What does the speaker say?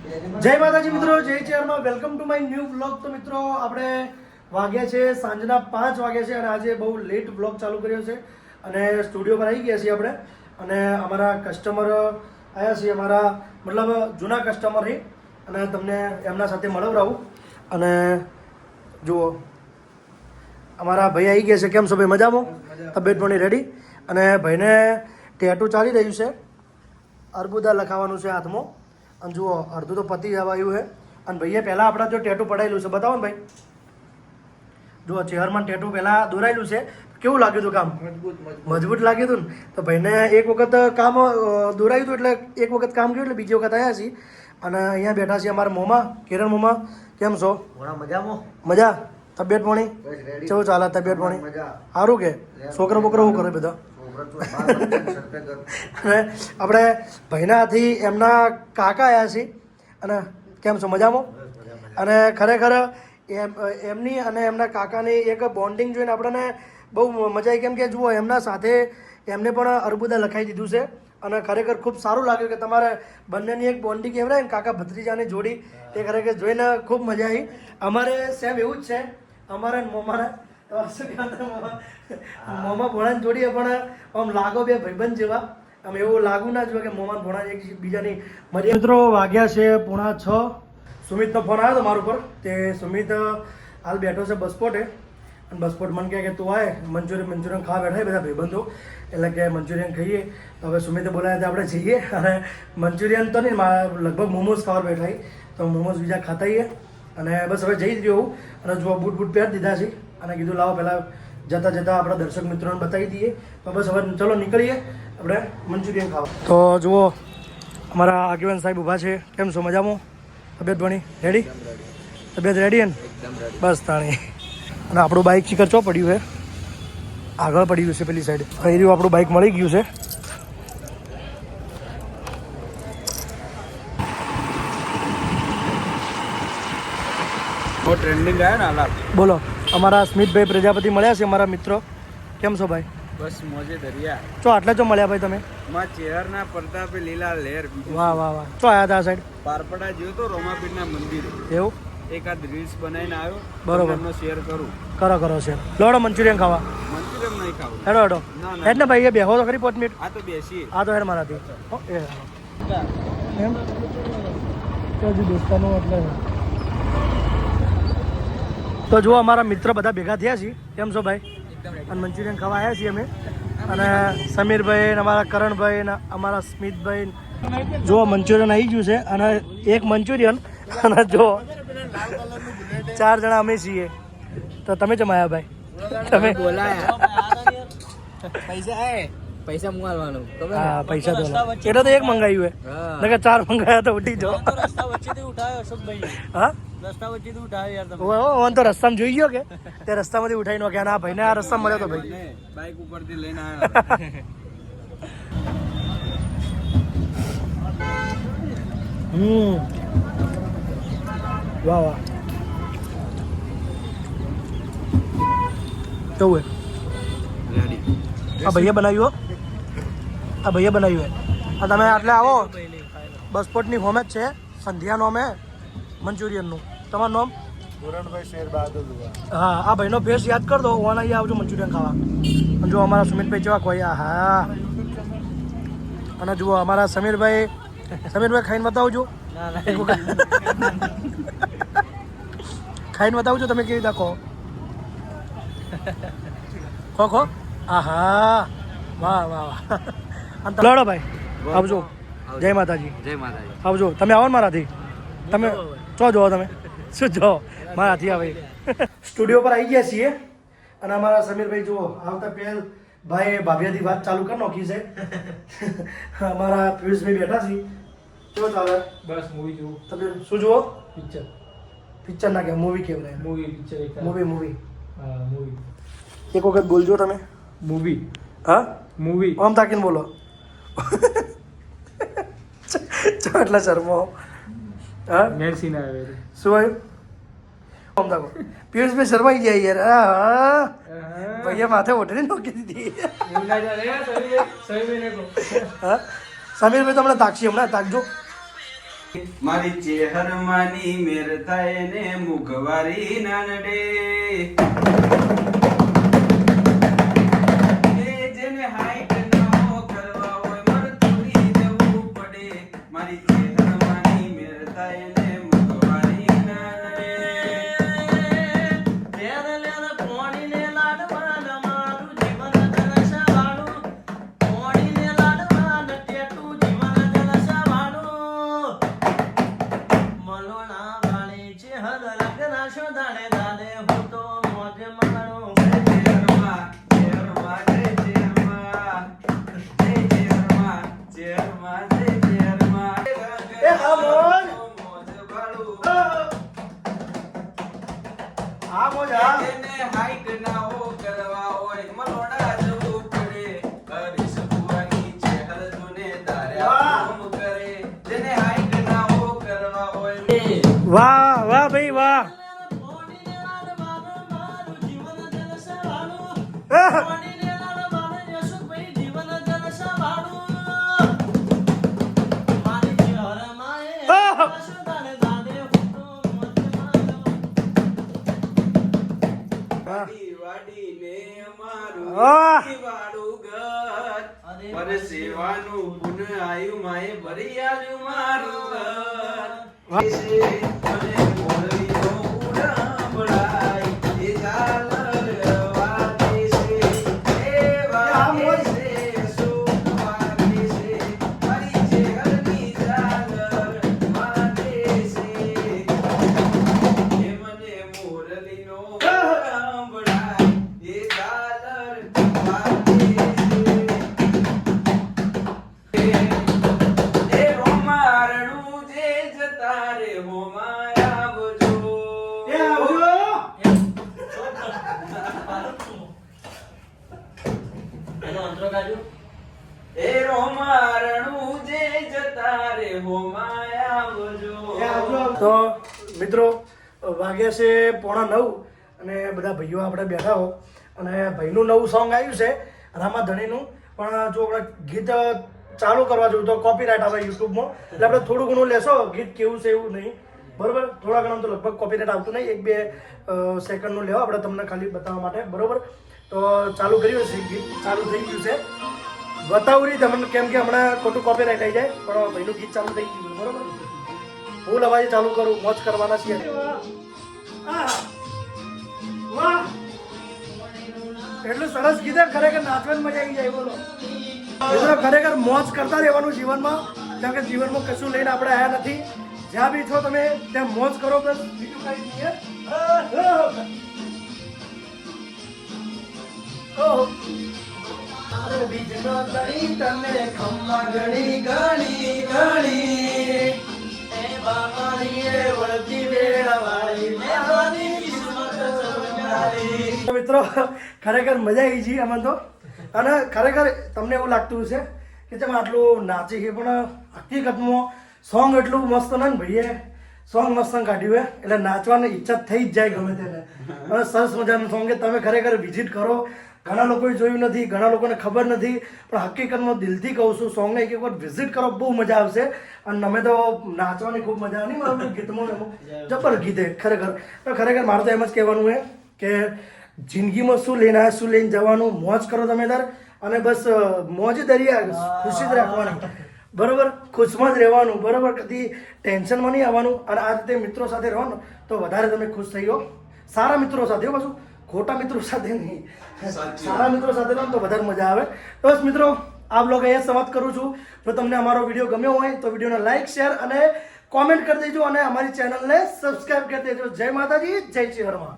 જય માતાજી મિત્રો, જય ચેરમાં welcome to my new vlog. તો મિત્રો આપણે વાગ્યા છે સાંજના 5 વાગ્યા છે અને આજે બહુ લેટ વ્લોગ ચાલુ કર્યો છે અને સ્ટુડિયો પર આવી ગયા છીએ આપણે અને અમારા કસ્ટમર આવ્યા છીએ, અમારા મતલબ જૂના કસ્ટમર છે અને તમને એમના સાથે મળવડાવું. અને જુઓ અમારા ભાઈ આવી ગયા છે. કેમ છો ભાઈ? મજામાં? તબિયત પાણી રેડી? અને ભાઈને ટેટુ ચાલી રહ્યું છે, અર્બુદા લખાવાનું છે હાથમાં. અને જુઓ અડધું તો પતી જવા આવ્યું છે. અને ભાઈએ પહેલાં આપણા જો ટેટુ પડાયેલું છે, બતાવો ને ભાઈ. જુઓ ચેહરમાં ટેટુ પહેલાં દોરાયેલું છે. કેવું લાગ્યું હતું કામ? મજબૂત લાગ્યું હતું ને. તો ભાઈને એક વખત કામ દોરાયું હતું એટલે એક વખત કામ કર્યું એટલે બીજી વખત આવ્યા છીએ. અને અહીંયા બેઠા છીએ અમારા મોમાં, કિરણ મોમાં. કેમ છો? મજામાં. મજા? તબિયત પાણી કેવું ચાલે? તબિયત પાણી સારું કે? છોકરો બોકરો શું કરે બધા? અને આપણે ભાઈના હાથી એમના કાકા આવ્યા છીએ. અને કેમ છો? મજામાં? અને ખરેખર એમની અને એમના કાકાની એક બોન્ડિંગ જોઈને આપણને બહુ મજા આવી. કેમ કે જુઓ એમના સાથે એમને પણ અર્બુદા લખાઈ દીધું છે અને ખરેખર ખૂબ સારું લાગ્યું કે તમારે બંનેની એક બોન્ડિંગ કહેવાય ને, કાકા ભત્રીજાની જોડી, એ ખરેખર જોઈને ખૂબ મજા આવી. અમારે સેમ એવું જ છે, અમારા મોમાના મોમાં ભોળાની જોડીએ પણ આમ લાગો બે ભાઈબંધ જેવા. આમ એવું લાગુ ના જોઈએ કે મોમાં ભોળા એક બીજાની મજા. મિત્રો વાગ્યા છે 5:30. સુમિતનો ફોન આવ્યો હતો મારા ઉપર. તે સુમિત હાલ બેઠો છે બસપોટે અને બસપોટ મને કહે કે તું આય મંચુરિયન ખાવા બેઠા બધા ભાઈબંધો, એટલે કે મંચુરિયન ખાઈએ. તો હવે સુમિતે બોલાવ્યા હતા આપણે જઈએ અને મંચુરિયન તો નહીં, લગભગ મોમોઝ ખાવા બેઠા. તો મોમોઝ બીજા ખાતા આવીએ અને બસ હવે જઈ જ રહ્યો હું. અને જો બૂટ પહેરી દીધા છે અને કીધું લાવો પહેલાં જતાં આપણા દર્શક મિત્રોને બતાવી દઈએ. તો બસ હવે ચલો નીકળીએ આપણે મંચુરિયન ખાવા. તો જુઓ અમારા આગેવાન સાહેબ ઊભા છે. કેમ છો? મજામાં? તબિયત ભણી રેડી? તબિયત રેડી ને? બસ તાણી. અને આપણું બાઇક શીખર ચો પડ્યું છે? આગળ પડ્યું છે પેલી સાઈડ. અહીં રહ્યું આપણું બાઇક મળી ગયું છે. ટ્રેન્ડિંગ આવ્યો ને. બોલો, અમારા સ્મિતભાઈ પ્રજાપતિ મળ્યા છે, અમારા મિત્રો. કેમ છો ભાઈ? બસ મોજે દરિયા. ચો આટલા ચો મળ્યા ભાઈ તમે? માં ચેહરના પ્રતાપે લીલા લહેર. વાહ વાહ વાહ. ચો આયા હતા આ સાઈડ? પારપડા જ્યો તો રોમાપીરના મંદિરે. એવું? એકાદ રીલ્સ બનાવીને આવ્યો. બરોબર. એમનો શેર કરું. કરો શેર. લોડો મંચુરિયન ખાવા. મંચુરિયન નહીં ખાવું. હેડો હેડ ને ભાઈ, એ બેહો તો ખરી 5 મિનિટ. આ તો બેસી. આ તો હેડ મારાથી. એમ તો હજુ દોસ્તાનું એટલે. તો જુઓ અમારા મિત્ર બધા ભેગા થયા છીએ. કેમ છો ભાઈ? અને મંચુરિયન ખાવા આવ્યા છીએ અમે. અને સમીરભાઈ ને અમારા કરણભાઈ ને અમારા સ્મિતભાઈ. જુઓ મંચુરિયન આવી ગયું છે અને એક મંચુરિયન અને જો 4 જણા અમે છીએ. તો તમે જમાયા ભાઈ? તમે પૈસા મંગાવવાનું. હા પૈસા તો એટલે તો એક મંગાવ્યું હે, નકર 4 મંગાયા તો ઉઠી જાઓ. હા રસ્તા વચ્ચેથી ઉઠાવ્યો યાર તમે. ઓન તો રસ્તામાં જોઈ ગયો કે તે રસ્તામાંથી ઉઠાઈ નો કે ના ભાઈને આ રસ્તા મળ્યો તો ભાઈ. બાઇક ઉપરથી લઈને આવ્યો. વાહ વાહ. કેવું હે? આ ભૈયા બનાવ્યું હો. આ ભૈયા બનાવ્યું હે. આ તમે આટલે આવો બસપોટની હોમ જ છે, સંધ્યા નોમ હે મંચુરિયનનું. તમારું નામ? પુરણભાઈ શેર બહાદુર. હા, આ ભાઈનો ફેસ યાદ કર દો. ઓન આવી આવજો મંચુરિયન ખાવા. અને જો અમારા સુમિતભાઈ જેવા કોઈ. હા, અને જુઓ અમારા સમીરભાઈ ખાઈને બતાવજો. ખાઈને બતાવજો તમે કેવી રીતે કહો. ખો. આહા, વાહ વાહ વાહ. લડો ભાઈ, આવજો. જય માતાજી. જય માતાજી. આવજો. તમે આવો ને મારાથી. તમે ચો જોવો? તમે શું જો મારાથી આવે? સ્ટુડિયો પર આવી ગયા છીએ અને અમારા સમીરભાઈ જુઓ આવતા પહેલ ભાઈ ભાભીયાથી વાત ચાલુ કરી નાખી છે. અમારા પિયુષભાઈ બેઠા છીએ. કેવો ચાલે? બસ મૂવી જોઉં. તમે શું જુઓ? પિક્ચર ના કે મૂવી કેવડાય? Picture movie. હા મૂવી. એક વખત બોલજો તમે. મૂવી. હા મૂવી. આમ તાકીને બોલો. એટલા શર્મો. હા મેલ સીન આવે. શું આવ્યું? આમ તાકો. પિયુષભાઈ શર્માઈ ગયા યાર. હા ભૈયા માથે ઓઢણી નોકી દીધી. હા સમીરભાઈ તમને તાકશી હમણાં તાકજો. મારી ચેહરમાની મેર થાય ને મુખવારી નાનડે એ જેને હાઈટ ના કરવા હોય મર થોડી જવું પડે મારી ચેહરમાની મેર થાય ને મુખવારી નાનડે હા મોજ હા જેને હાઈટ ના કરવા હોય મલોડા જવું પડે હરીશ ભુવાની ચેહર જોને દાર્યા કોમ કરે જેને હાઈટ ના કરવા હોય વાહ વાહ ભાઈ વાહ વાડીને અમારું આહ! વાડું ઘર પરસેવાનું પુન આયુ માએ ભરી આલ્યું મારું ઘર છે મને મોરલીનો ઉડામડાય એ ઝાલર વાગે છે એ વાગે છે સુખ વાગે છે મારી ચેહરની ઝાલર વાગે છે એ મને મોરલીનો ઉડામડાય એ ઝાલર વાગે છે એ રોમારણું જે જતા રે હોમાં આવજો એ આવજો એ રોમારણું જે જતા રે હોમાં આવજો તો મિત્રો વાગ્યા છે 8:45 અને બધા ભાઈઓ આપણે બેઠા હો અને ભાઈનું નવું સોંગ આવ્યું છે રામા ધણીનું પણ જો આપણે ગીત ચાલુ કરવા જોયું તો કોપીરાઇટ આવે યુટ્યુબમાં એટલે આપણે થોડું ઘણું લેશો ગીત કેવું છે એવું નહીં બરોબર થોડા ઘણા તો લગભગ કોપીરાઇટ આવતું નહીં 1-2 સેકન્ડનું લેવો આપણે તમને ખાલી બતાવવા માટે બરોબર તો ચાલુ કર્યું છે ગીત ચાલુ થઈ ગયું છે બતાવું નહીં તમને કેમ કે હમણાં ખોટું કોપીરાઇટ આવી જાય પણ ભાઈનું ગીત ચાલુ થઈ ગયું બરોબર ફૂલ અવાજે ચાલુ કરું મોજ કરવાના છીએ વાહ એટલું સરસ કીધું ખરેખર નાચવાની મજા આવી જાય બોલો મિત્રો ખરેખર મોજ કરતા રહેવાનું જીવનમાં કેમ કે જીવનમાં કશું લઈને આપણે આવ્યા નથી જ્યાં બી છો તમે ત્યાં મોજ કરો બસ બીજું કઈ નહીં બીજનો તણી તને ખમ્મા ઘણી ઘણી ઘણી એ બામાની એ વળતી વેળાવાળી મેવાની કિસ્મત ચમકારી મિત્રો ખરેખર મજા આવી છે આમાં તો અને ખરેખર તમને એવું લાગતું હશે કે તમે આટલું નાચી છે પણ હકીકતમાં સોંગ એટલું મસ્ત ને ભાઈએ સોંગ મસ્ત કાઢ્યું હે એટલે નાચવાની ઈચ્છા થઈ જ જાય ગમે તેને અને સરસ મજાનું સોંગ તમે ખરેખર વિઝિટ કરો ઘણા લોકોએ જોયું નથી ઘણા લોકોને ખબર નથી પણ હકીકતમાં દિલથી કહું છું સોંગને એક વખત વિઝિટ કરો બહુ મજા આવશે અને અમે તો નાચવાની ખૂબ મજા આવી મારું ગીતમાં જબર ગીતે ખરેખર તો ખરેખર મારે તો એમ જ કહેવાનું છે કે જિંદગીમાં શું લઈને આવ્યા શું લઈને જવાનું મોજ કરો તમે તાર અને બસ મોજ દરિયા ખુશી જ રાખવાની બરોબર ખુશમાં જ રહેવાનું બરોબર કદી ટેન્શનમાં નહીં આવવાનું અને આ રીતે મિત્રો સાથે રહો ને તો વધારે તમે ખુશ થઈ જાઓ સારા મિત્રો સાથે પાછું ખોટા મિત્રો સાથે નહીં સારા મિત્રો સાથે રહો તો વધારે મજા આવે તો બસ મિત્રો આ બ્લોગ અહીંયા સમાપ્ત કરું છું જો તમને અમારો વિડીયો ગમ્યો હોય તો વિડીયોને લાઈક શેર અને કોમેન્ટ કરી દેજો અને અમારી ચેનલને સબસ્ક્રાઈબ કરી દેજો જય માતાજી જય શ્રી હનુમાન